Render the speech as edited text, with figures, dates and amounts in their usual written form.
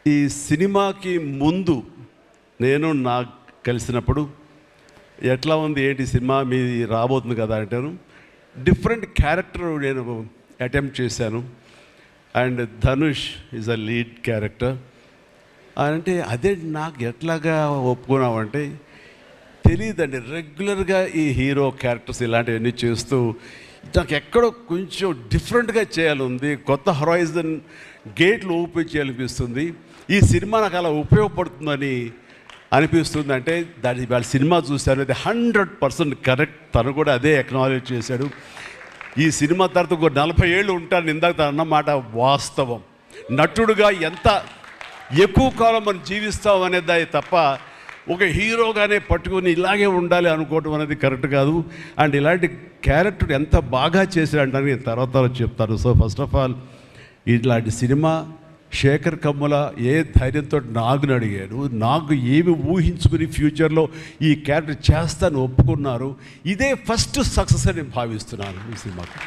ఈ సినిమాకి ముందు నేను నాకు కలిసినప్పుడు ఎట్లా ఉంది ఏంటి సినిమా మీది రాబోతుంది కదా అంటాను. డిఫరెంట్ క్యారెక్టర్ నేను అటెంప్ట్ చేశాను. And Dhanush is a lead character. అంటే అదే నాకు ఎట్లాగా ఒప్పుకున్నామంటే తెలియదండి. రెగ్యులర్గా ఈ హీరో క్యారెక్టర్స్ ఇలాంటివన్నీ చేస్తూ నాకు ఎక్కడో కొంచెం డిఫరెంట్గా చేయాలి, కొత్త హొరైజన్ గేట్లు ఓపెన్ చేయాలనిపిస్తుంది. ఈ సినిమా నాకు అలా ఉపయోగపడుతుందని అనిపిస్తుంది. అంటే దాని వాళ్ళ సినిమా చూశాను, అది 100% కరెక్ట్. తను కూడా అదే ఎక్నాలెడ్జ్ చేశాడు. ఈ సినిమా తర్వాత ఒక 40 ఏళ్ళు ఉంటాను ఇందాక తను అన్నమాట వాస్తవం. నటుడుగా ఎంత ఎక్కువ కాలం మనం జీవిస్తాం అనేది తప్ప ఒక హీరోగానే పట్టుకుని ఇలాగే ఉండాలి అనుకోవటం అనేది కరెక్ట్ కాదు. అండ్ ఇలాంటి క్యారెక్టర్ ఎంత బాగా చేశాడంటే నేను తర్వాత చెప్తాను. సో ఫస్ట్ ఆఫ్ ఆల్ ఇలాంటి సినిమా శేఖర్ కమ్ముల ఏ ధైర్యంతో నాగుని అడిగాడు, నాకు ఏమి ఊహించుకుని ఫ్యూచర్లో ఈ క్యారెక్టర్ చేస్తాను ఒప్పుకున్నారు. ఇదే ఫస్ట్ సక్సెస్ అని భావిస్తున్నాను ఈ సినిమాకి.